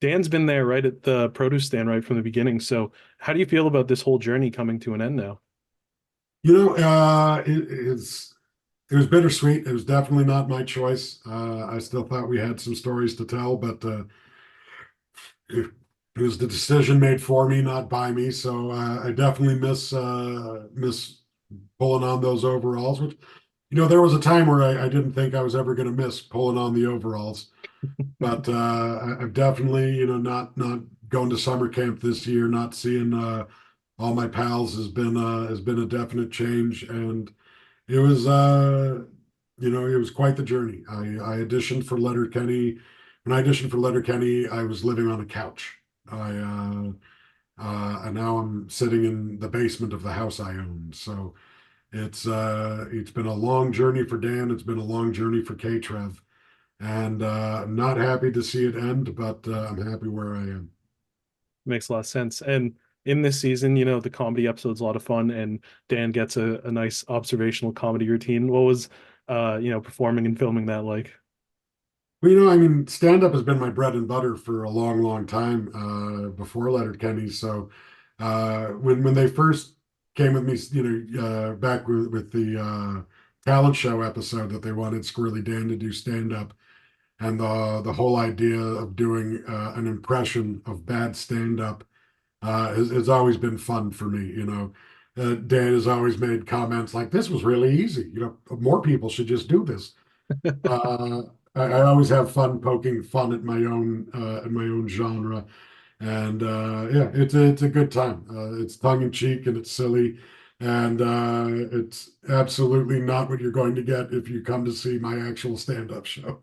Dan's been there right at the produce stand right from the beginning. So how do you feel about this whole journey coming to an end now? It was bittersweet. It was definitely not my choice. I still thought we had some stories to tell, but it was the decision made for me, not by me. So I definitely miss pulling on those overalls. Which there was a time where I didn't think I was ever going to miss pulling on the overalls. But I've definitely, not going to summer camp this year, not seeing all my pals has been a definite change, and it was it was quite the journey. I auditioned for Letterkenny. When I auditioned for Letterkenny, I was living on a couch. And now I'm sitting in the basement of the house I own. So it's been a long journey for Dan. It's been a long journey for K-Trev. And I'm not happy to see it end, but I'm happy where I am. Makes a lot of sense. And in this season, the comedy episode's a lot of fun, and Dan gets a nice observational comedy routine. What was, performing and filming that like? Well, I mean, stand-up has been my bread and butter for a long, long time before Letterkenny. So when they first came with me, back with the talent show episode that they wanted Squirrely Dan to do stand-up, and the whole idea of doing an impression of bad stand-up has always been fun for me. Dan has always made comments like, "This was really easy. More people should just do this." Uh, I always have fun poking fun at my own genre, and yeah, it's a good time. It's tongue in cheek and it's silly, and it's absolutely not what you're going to get if you come to see my actual stand-up show.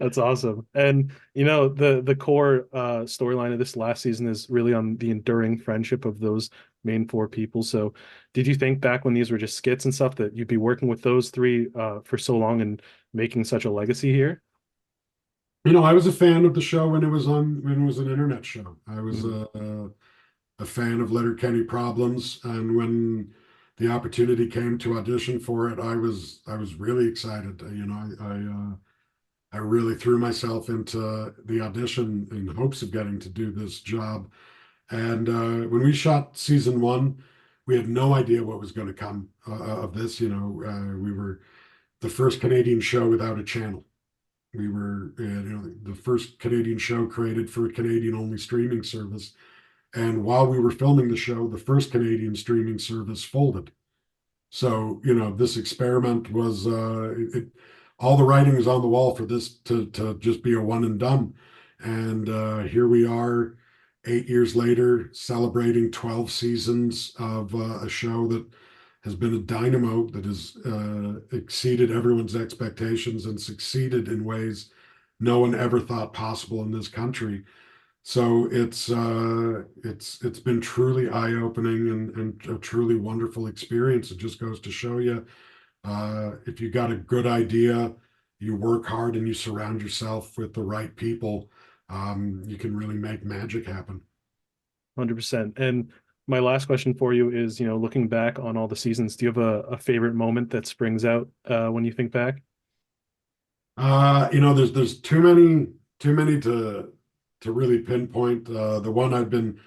That's awesome. And the core storyline of this last season is really on the enduring friendship of those main four people. So did you think back when these were just skits and stuff that you'd be working with those three for so long and making such a legacy here? I was a fan of the show when it was an internet show. I was Mhm. a fan of Letterkenny Problems, and when the opportunity came to audition for it, I was really excited. I really threw myself into the audition in hopes of getting to do this job. And when we shot season one, we had no idea what was going to come of this. We were the first Canadian show without a channel. We were, the first Canadian show created for a Canadian only streaming service. And while we were filming the show, the first Canadian streaming service folded. So, this experiment was all the writing was on the wall for this to just be a one and done. And here we are 8 years later, celebrating 12 seasons of a show that has been a dynamo that has exceeded everyone's expectations and succeeded in ways no one ever thought possible in this country. So it's been truly eye-opening and a truly wonderful experience. It just goes to show you, if you got a good idea, you work hard and you surround yourself with the right people, you can really make magic happen. 100%. And my last question for you is, looking back on all the seasons, do you have a favorite moment that springs out when you think back? There's too many to really pinpoint. The one I've been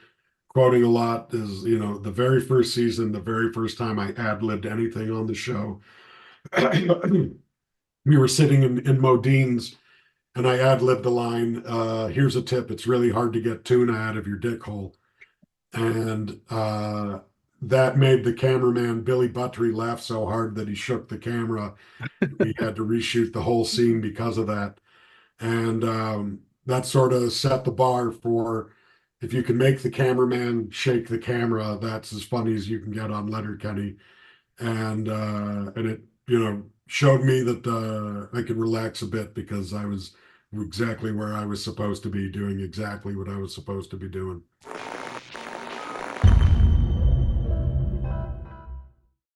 quoting a lot is, the very first season, the very first time I ad-libbed anything on the show. We were sitting in Modean's, and I ad-libbed the line, "Here's a tip: it's really hard to get tuna out of your dick hole." And that made the cameraman Billy Buttery laugh so hard that he shook the camera. We had to reshoot the whole scene because of that. And that sort of set the bar for, if you can make the cameraman shake the camera, that's as funny as you can get on Letterkenny. And it showed me that I could relax a bit because I was exactly where I was supposed to be, doing exactly what I was supposed to be doing.